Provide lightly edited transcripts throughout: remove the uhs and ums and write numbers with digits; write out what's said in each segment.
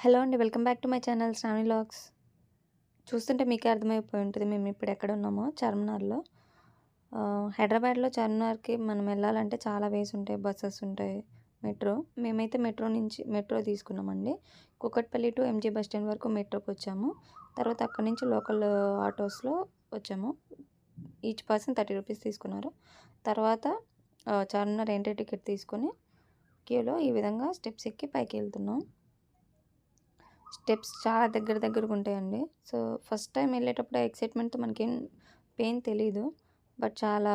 Hello అండి. Welcome back to my channel Shravani vlogs. చూస్తుంటే మీకే అర్థమైపోయి ఉంటది మేము ఇప్పుడు ఎక్కడున్నామో చార్మినార్‌లో. హైదరాబాద్‌లో చార్మినార్‌కి మనం వెళ్ళాలంటే చాలా వేస్ ఉంటాయి. బసెస్ ఉంటాయి. మెట్రో. మేమైతే మెట్రో తీసుకున్నామండి. Kukatpally to MG bus stand వరకు మెట్రోకొచ్చాము. తర్వాత అక్కడి నుంచి లోకల్ ఆటోస్‌లో వచ్చాము. ఈచ్ పర్సన్ 30 రూపీస్ తీసుకున్నారు. తర్వాత చార్మినార్ ఎంట్రీ టికెట్ తీసుకొని క్యూలో ఈ విధంగా స్టెప్స్ ఎక్కి పైకెళ్తున్నాం. స్టెప్స్ చాలా దగ్గరగా ఉంటాయండి. సో, ఫస్ట్ టైం వెళ్ళేటప్పుడు ఆ ఎక్సైట్‌మెంట్‌తో మనకేం పెయిన్ తెలీదు. బట్ చాలా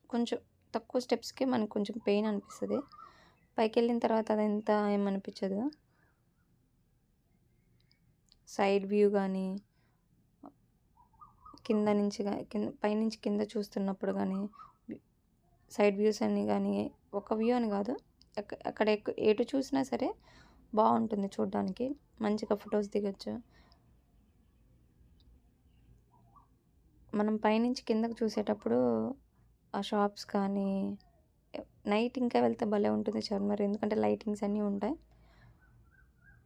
కొంచెం తక్కువ స్టెప్స్‌కి మనకు కొంచెం పెయిన్ అనిపిస్తది. పైకెళ్ళిన తర్వాత అదంతా ఏమనిపించదు. సైడ్ వ్యూ గానీ, కింద నుంచి పైనుంచి కింద చూస్తున్నప్పుడు గానీ, సైడ్ వ్యూస్ అన్నీ గానీ, ఒక వ్యూ అని గాదు. అక్కడ ఎటు చూసినా సరే బావుంటుంది చూడ్డానికి. మంచిగా ఫొటోస్ దిగొచ్చు. మనం పైనుంచి కిందకి చూసేటప్పుడు ఆ షాప్స్ కానీ నైట్ ఇంకా వెళ్తే భలే ఉంటుంది చార్మినార్. ఎందుకంటే లైటింగ్స్ అన్నీ ఉంటాయి.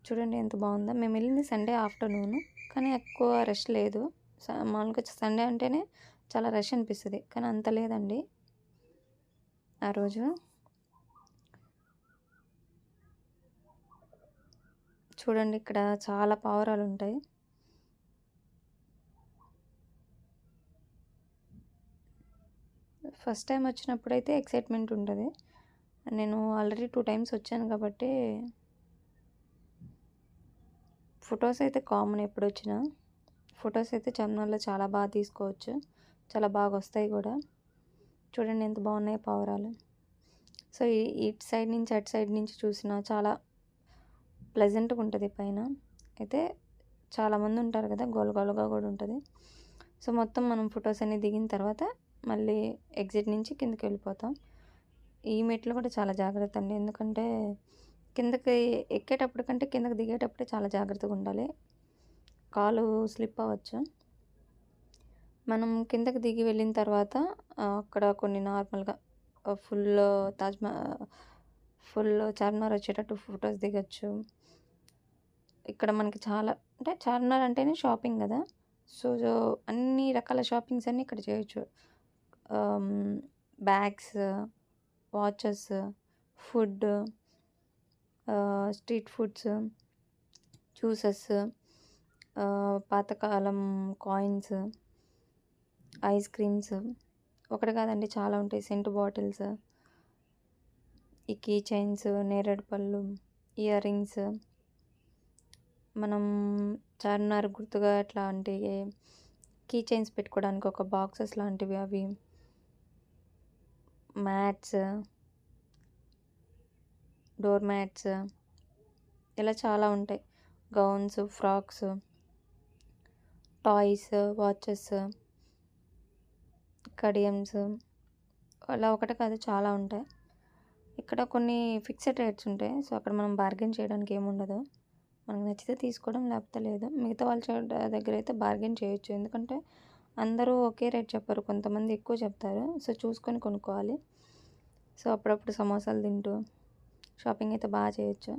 చూడండి ఎంత బాగుందో. మేము వెళ్ళింది సండే ఆఫ్టర్నూన్, కానీ ఎక్కువ రష్ లేదు. మామూలుగా సండే అంటేనే చాలా రష్ అనిపిస్తుంది, కానీ అంత లేదండి ఆ రోజు. చూడండి ఇక్కడ చాలా పావురాలు ఉంటాయి. ఫస్ట్ టైం వచ్చినప్పుడైతే ఎక్సైట్మెంట్ ఉంటుంది. నేను ఆల్రెడీ 2 టైమ్స్ వచ్చాను కాబట్టి ఫొటోస్ అయితే కామన్ ఎప్పుడొచ్చినా. ఫొటోస్ అయితే చార్మినార్‌లో చాలా బాగా తీసుకోవచ్చు. చాలా బాగా వస్తాయి కూడా. చూడండి ఎంత బాగున్నాయో పావురాలు. సో, ఇటు సైడ్ నుంచి అటు సైడ్ నుంచి చూసినా చాలా ప్లెజెంట్‌గా ఉంటుంది పైన. అయితే చాలామంది ఉంటారు కదా! గోలగోలగా కూడా ఉంటుంది. సో, మొత్తం మనం ఫొటోస్ అన్నీ దిగిన తర్వాత మళ్ళీ ఎగ్జిట్ నుంచి కిందకి వెళ్ళిపోతాం. ఈ మెట్లు కూడా చాలా జాగ్రత్త అండి. ఎందుకంటే కిందకి ఎక్కేటప్పుడు కంటే కిందకి దిగేటప్పుడే చాలా జాగ్రత్తగా ఉండాలి. కాలు స్లిప్ అవ్వచ్చు. మనం కిందకి దిగి వెళ్ళిన తర్వాత అక్కడ కొన్ని నార్మల్‌గా ఫుల్ ఫుల్ చార్మినార్ వచ్చేటట్టు ఫొటోస్ దిగొచ్చు. ఇక్కడ మనకి చాలా అంటే చార్మినార్ అంటేనే షాపింగ్ గదా! సో, అన్ని రకాల షాపింగ్స్ అన్నీ ఇక్కడ చేయొచ్చు. Bags, watches, food, street foods, juices, పాతకాలం కాయిన్స్, ఐస్ క్రీమ్స్, ఒకటి కాదండి చాలా ఉంటాయి. సెంట్ బాటిల్స్, ఈ కీ చైన్స్, నేరేడు పళ్ళు, ఇయర్ రింగ్స్, మనం చార్మినార్ గుర్తుగా అట్లాంటి కీ చైన్స్ పెట్టుకోవడానికి ఒక బాక్సెస్ లాంటివి అవి, మ్యాట్స్, డోర్ మ్యాట్స్, ఇలా చాలా ఉంటాయి. గౌన్స్, ఫ్రాక్స్, టాయ్స్, వాచెస్, కడియమ్స్, అలా ఒకటి కాదు చాలా ఉంటాయి. ఇక్కడ కొన్ని ఫిక్స్డ్ రేట్స్ ఉంటాయి. సో, అక్కడ మనం బార్గెన్ చేయడానికి ఏముండదు. మనకు నచ్చితే తీసుకోవడం, లేకపోతే లేదు. మిగతా వాళ్ళ దగ్గర అయితే బార్గెన్ చేయొచ్చు. ఎందుకంటే అందరూ ఒకే రేట్ చెప్పరు. కొంతమంది ఎక్కువ చెప్తారు. సో, చూసుకొని కొనుక్కోవాలి. సో, అప్పుడప్పుడు సమోసాలు తింటూ షాపింగ్ అయితే బాగా చేయొచ్చు.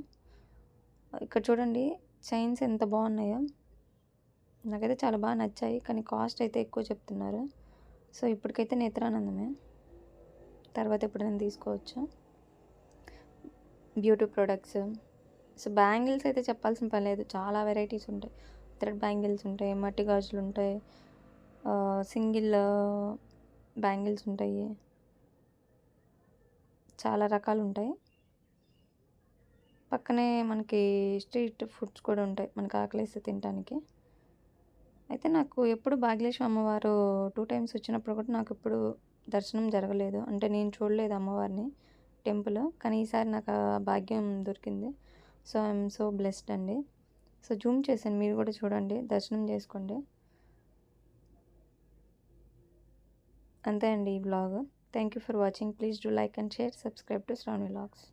ఇక్కడ చూడండి చైన్స్ ఎంత బాగున్నాయో. నాకైతే చాలా బాగా నచ్చాయి. కానీ కాస్ట్ అయితే ఎక్కువ చెప్తున్నారు. సో, ఇప్పటికైతే నేత్రానందమే. తర్వాత ఎప్పుడైనా తీసుకోవచ్చు. Beauty products. సో, బ్యాంగిల్స్ అయితే చెప్పాల్సిన పని లేదు. చాలా వెరైటీస్ ఉంటాయి. థ్రెడ్ బ్యాంగిల్స్ ఉంటాయి, మట్టి గాజులు ఉంటాయి, సింగిల్ బ్యాంగిల్స్ ఉంటాయి. చాలా రకాలు ఉంటాయి. పక్కనే మనకి స్ట్రీట్ ఫుడ్స్ కూడా ఉంటాయి. మనకు ఆకలేస్తే తినటానికి. అయితే నాకు ఎప్పుడు భాగ్యలక్ష్మి అమ్మవారు 2 టైమ్స్ వచ్చినప్పుడు కూడా నాకు ఎప్పుడు దర్శనం జరగలేదు. అంటే నేను చూడలేదు అమ్మవారిని టెంపుల్. కానీ ఈసారి నాకు ఆ భాగ్యం దొరికింది. సో, ఐఎమ్ సో బ్లెస్డ్ అండి. సో, జూమ్ చేశాను. మీరు కూడా చూడండి. దర్శనం చేసుకోండి. అంతే అండి ఈ vlog. Thank you for watching. Please do like and share. Subscribe to Shravani vlogs.